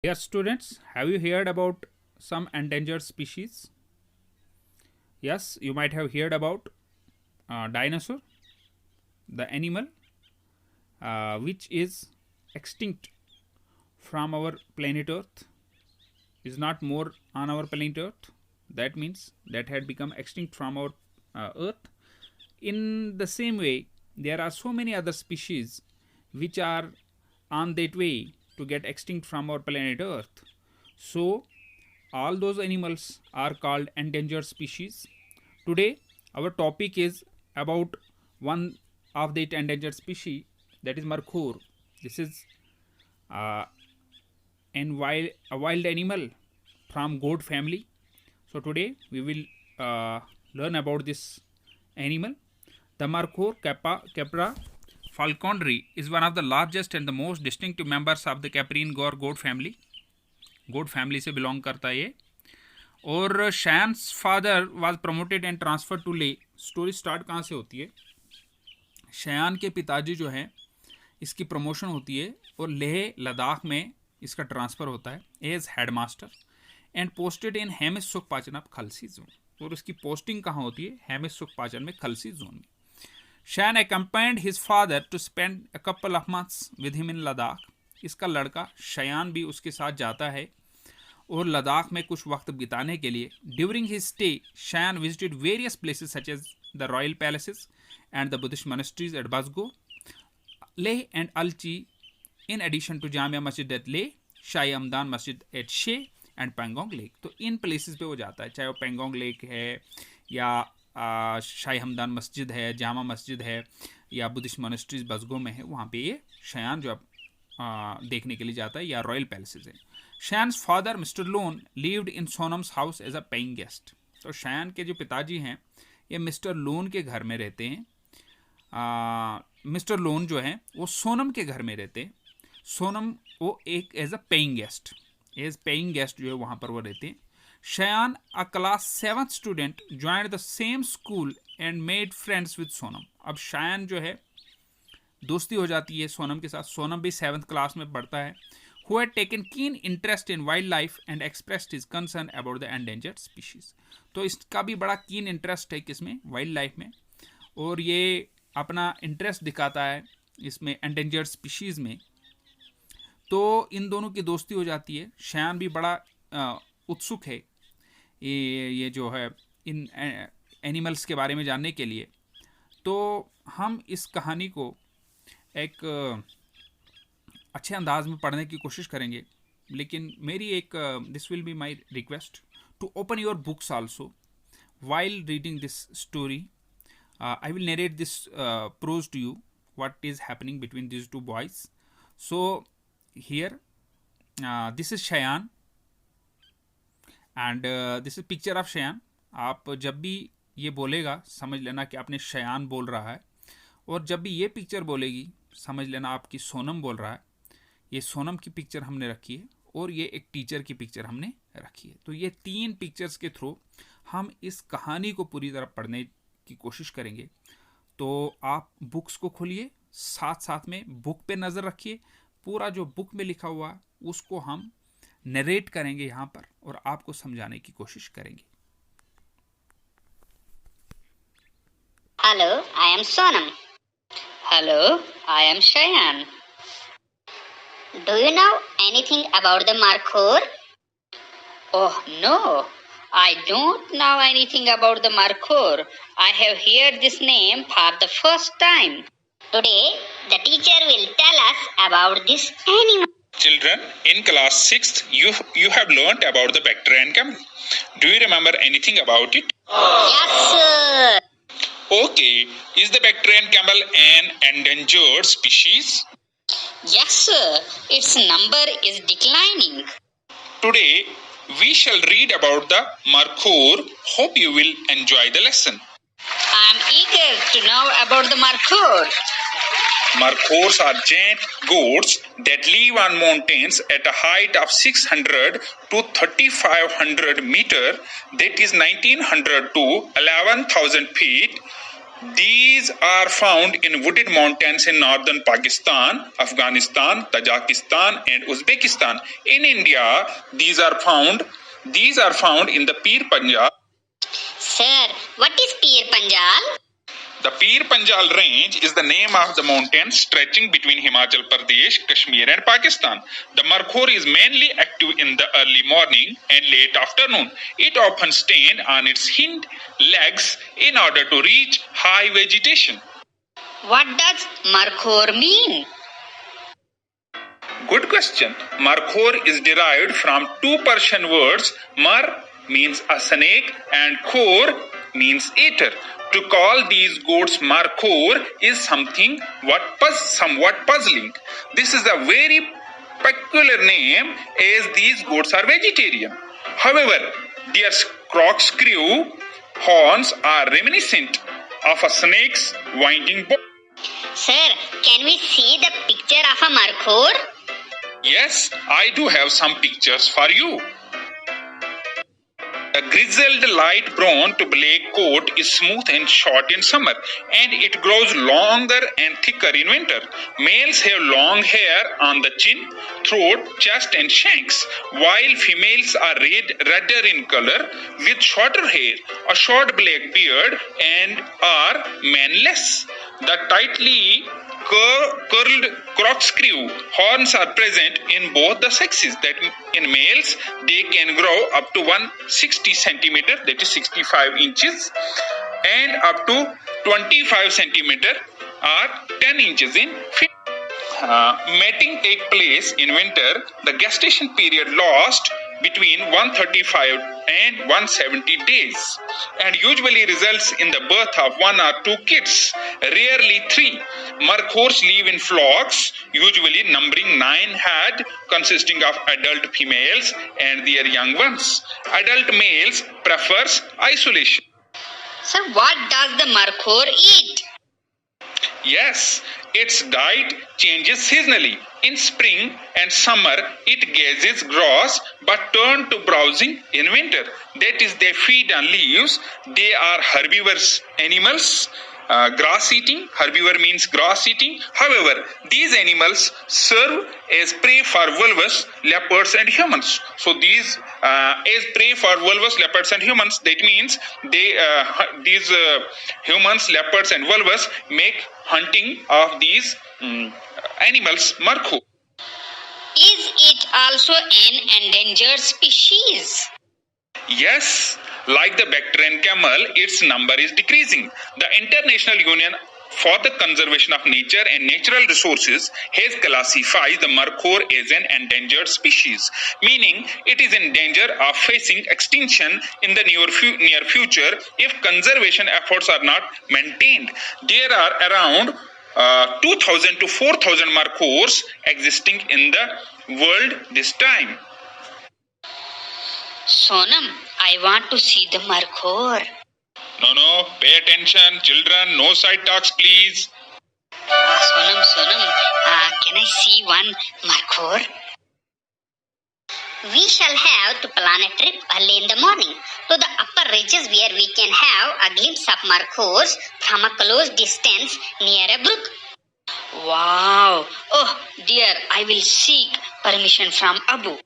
Dear students, have you heard about some endangered species? Yes, you might have heard about dinosaur, the animal which is extinct from our planet Earth, is not more on our planet Earth. That means that had become extinct from our Earth. In the same way, there are so many other species which are on that way to get extinct from our planet Earth. So, all those animals are called endangered species. Today, our topic is about one of the endangered species, that is markhor. This is a wild animal from goat family. So today we will learn about this animal. The markhor capra falconeri is one of the largest and the most distinctive members of the caprine gore goat family. Goat family से belong करता है ये. और Shayan's father was promoted and transfer to Leh. Story start कहाँ से होती है? शयान के पिताजी जो हैं, इसकी प्रमोशन होती है और लेह लद्दाख में इसका ट्रांसफ़र होता है as head master and posted in Hemis Shukpachan of Khalsi zone. और उसकी पोस्टिंग कहाँ होती है? हेमिस सुखपाचन में, खलसी जोन में. शैन accompanied his father to spend a couple of months with him in Ladakh. इसका लड़का शयान भी उसके साथ जाता है और लद्दाख में कुछ वक्त बिताने के लिए. During his stay Shayan visited various places such as the royal palaces and the Buddhist monasteries at Basgo, Leh and Alchi, in addition to Jamia Masjid at Leh, शाही हमदान मस्जिद एट शे एंड पेंगोंग लेक. तो इन प्लेसेस पे वो जाता है, चाहे वो पेंगोंग लेक है या शाही हमदान मस्जिद है, जामा मस्जिद है या बुद्धिस्ट मोनेस्ट्रीज बसगो में है, वहाँ पे ये शयान जो देखने के लिए जाता है, या रॉयल पैलेसेस है. Shayan's father mister Lone lived in Sonam's house as a paying guest. तो शयान के जो पिताजी हैं ये मिस्टर लोन के घर में रहते हैं. मिस्टर लोन जो हैं वो सोनम के घर में रहते हैं. सोनम वो एक एज अ पेइंग गेस्ट, जो है वहाँ पर वो रहते हैं. शयान अ class 7th student joined the same school and made friends with Sonam. अब शयान जो है दोस्ती हो जाती है सोनम के साथ. सोनम भी 7th क्लास में पढ़ता है. Who had taken keen interest in wildlife and expressed his concern about the endangered species. तो इसका भी बड़ा कीन इंटरेस्ट है किसमें? वाइल्ड लाइफ में. और ये अपना इंटरेस्ट दिखाता है इसमें एंडेंजर्ड स्पीशीज़ में. तो इन दोनों की दोस्ती हो जाती है. शयान भी बड़ा उत्सुक है ये जो है इन एनिमल्स के बारे में जानने के लिए. तो हम इस कहानी को एक अच्छे अंदाज में पढ़ने की कोशिश करेंगे. लेकिन मेरी एक this will be my request to open your books also while reading this story. I will narrate this prose to you what is happening between this two boys. So here this is Shayan and this is picture of Shayan. आप जब भी ये बोलेगा समझ लेना कि आपने शयान बोल रहा है, और जब भी ये पिक्चर बोलेगी समझ लेना आपकी सोनम बोल रहा है. ये सोनम की पिक्चर हमने रखी है और ये एक टीचर की पिक्चर हमने रखी है. तो ये 3 पिक्चर्स के थ्रू हम इस कहानी को पूरी तरह पढ़ने की कोशिश करेंगे. तो आप बुक्स को खोलिए, साथ साथ में बुक पे नज़र रखिए. पूरा जो बुक में लिखा हुआ है उसको हम नरेट करेंगे यहाँ पर और आपको समझाने की कोशिश करेंगे. Hello, I am Sonam. Hello, I am Shayan. Do you know anything about the markhor? Oh no, I don't know anything about the markhor. I have heard this name for the first time. Today, the teacher will tell us about this animal. Children, in class 6th, you have learnt about the bacterian camel. Do you remember anything about it? Yes, sir. Okay, is the bacterian camel an endangered species? Yes, sir. Its number is declining. Today, we shall read about the markhor. Hope you will enjoy the lesson. I am eager to know about the markhor. Markhors are giant goats that live on mountains at a height of 600 to 3500 meter, that is 1900 to 11,000 feet. These are found in wooded mountains in northern Pakistan, Afghanistan, Tajikistan, and Uzbekistan. In India, these are found in the Pir Panjal. Sir, what is Pir Panjal? The Pir Panjal range is the name of the mountain stretching between Himachal Pradesh, Kashmir, and Pakistan. The Markhor is mainly active in the early morning and late afternoon. It often stands on its hind legs in order to reach high vegetation. What does Markhor mean? Good question. Markhor is derived from two Persian words. Mar means a snake and khor means eater. To call these goats Markhor is somewhat puzzling. This is a very peculiar name as these goats are vegetarian. However, their corkscrew horns are reminiscent of a snake's winding body. Sir, can we see the picture of a Markhor? Yes, I do have some pictures for you. A grizzled light brown to black coat is smooth and short in summer, and it grows longer and thicker in winter. Males have long hair on the chin, throat, chest, and shanks, while females are redder in color with shorter hair, a short black beard, and are manless. The tightly curled corkscrew horns are present in both the sexes. That in males they can grow up to 160 centimeter, that is 65 inches, and up to 25 centimeter or 10 inches in female. Mating takes place in winter. The gestation period lasts between 135 and 170 days and usually results in the birth of one or two kids, rarely three. Markhors live in flocks, usually numbering 9 head, consisting of adult females and their young ones. Adult males prefers isolation. Sir, what does the Markhor eat? Yes, its diet changes seasonally. In spring and summer, it grazes grass but turn to browsing in winter. That is, they feed on leaves. They are herbivorous animals. Grass eating, herbivore means grass eating. However, these animals serve as prey for vulvas, leopards, and humans. So these as prey for vulvas, leopards, and humans, that means these humans, leopards, and vulvas make hunting of these animals Markhor. Is it also an endangered species? Yes, like the Bactrian camel, its number is decreasing. The International Union for the Conservation of Nature and Natural Resources has classified the Markhor as an endangered species, meaning it is in danger of facing extinction in the near future if conservation efforts are not maintained. There are around 2,000 to 4,000 Markhors existing in the world this time. Sonam, I want to see the Markhor. No, pay attention, children, no side talks, please. Sonam, can I see one Markhor? We shall have to plan a trip early in the morning to the upper ridges where we can have a glimpse of Markhors from a close distance near a brook. Wow! Oh dear, I will seek permission from Abu.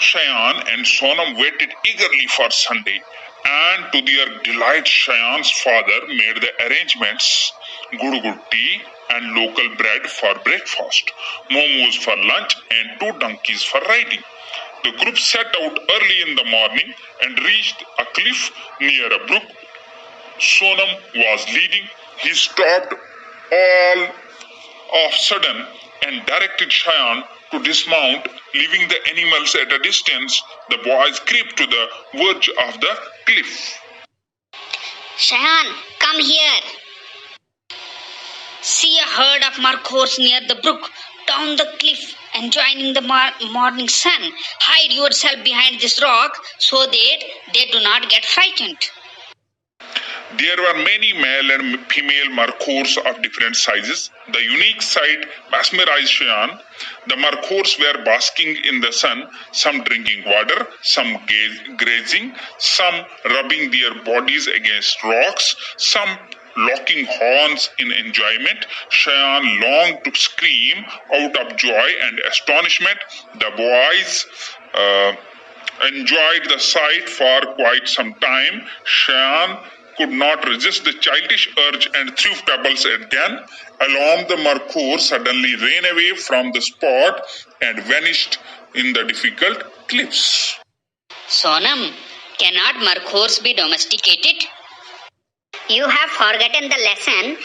Cheyenne and Sonam waited eagerly for Sunday, and to their delight, Cheyenne's father made the arrangements: good tea and local bread for breakfast, momos for lunch, and 2 donkeys for riding. The group set out early in the morning and reached a cliff near a brook. Sonam was leading. He stopped all of a sudden and directed Cheyenne to dismount, leaving the animals at a distance. The boys crept to the verge of the cliff. Cheyenne, come here. See a herd of Markhors near the brook, down the cliff, enjoying the morning sun. Hide yourself behind this rock so that they do not get frightened. There were many male and female markhors of different sizes. The unique sight mesmerized Cheyenne. The markhors were basking in the sun, some drinking water, some grazing, some rubbing their bodies against rocks, some locking horns in enjoyment. Cheyenne longed to scream out of joy and astonishment. The boys enjoyed the sight for quite some time. Cheyenne could not resist the childish urge and threw pebbles at them. Along the markhor suddenly ran away from the spot and vanished in the difficult cliffs. Sonam, cannot markhors be domesticated? You have forgotten the lesson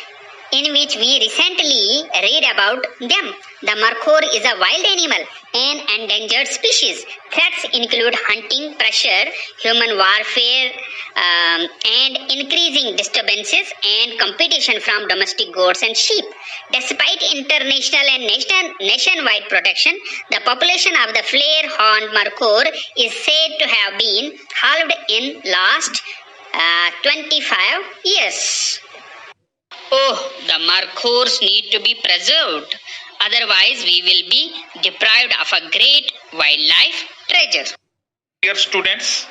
in which we recently read about them. The markhor is a wild animal, an endangered species. Threats include hunting, pressure, human warfare, and increasing disturbances and competition from domestic goats and sheep. Despite international and nationwide protection, the population of the flare-horned markhor is said to have been halved in last 25 years. Oh, the markhors need to be preserved. Otherwise, we will be deprived of a great wildlife treasure. Dear students,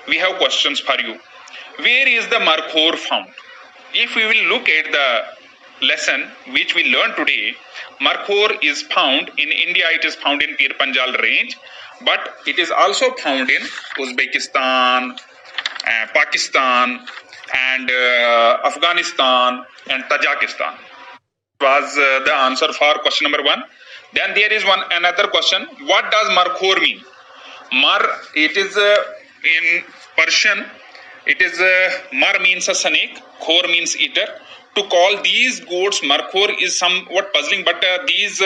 we have questions for you. Where is the markhor found? If we will look at the lesson which we learned today, markhor is found in India. It is found in Pir Panjal range, but it is also found in Uzbekistan, Pakistan, and Afghanistan and Tajikistan. Was the answer for question number 1. Then there is another question. What does markhor mean? It is in Persian. It is mar means a snake, khor means eater. To call these goats markhor is somewhat puzzling, but these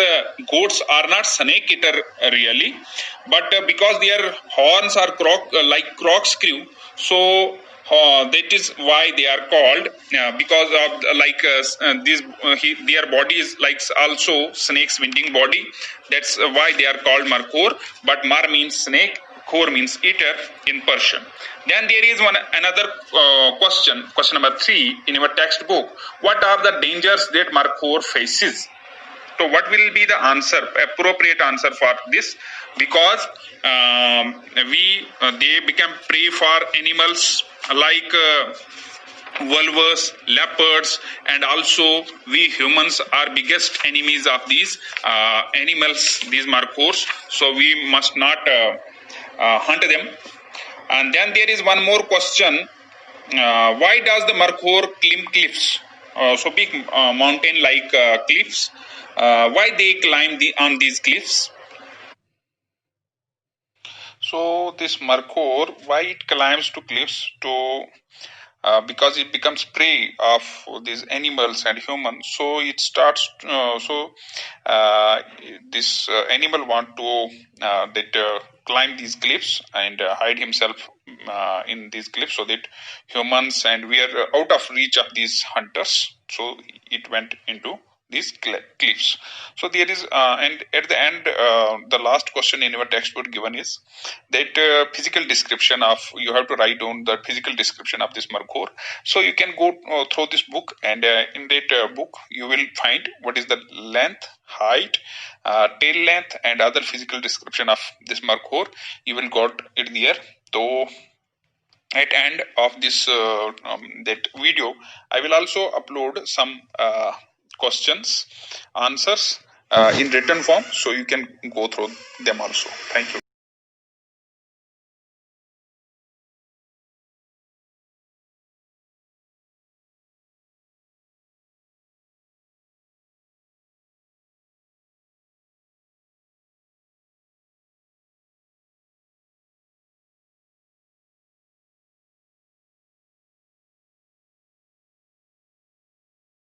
goats are not snake eater really, but because their horns are like corkscrew, so that is why they are called, because of their body is like also snake's winding body. That's why they are called markhor. But mar means snake, khor means eater in Persian. Then there is another question number 3 in your textbook. What are the dangers that markhor faces? So what will be the answer, appropriate answer for this? Because they become prey for animals like vultures, leopards, and also we humans are biggest enemies of these animals, these markhors. So we must not hunt them. And then there is one more question. Why does the markhor climb cliffs? So big mountain like cliffs. Why they climb on these cliffs? So this markhor, why it climbs to cliffs? Because it becomes prey of these animals and humans. So it starts. This animal want to climb these cliffs and hide himself in these cliffs, so that humans and we are out of reach of these hunters. So it went into these cliffs. So there is and at the end the last question in your textbook given is that physical description of, you have to write down the physical description of this markhor. So you can go through this book, and in that book you will find what is the length, height, tail length, and other physical description of this markhor. You will got it there. So at end of this that video, I will also upload some questions, answers in written form, so you can go through them also. Thank you.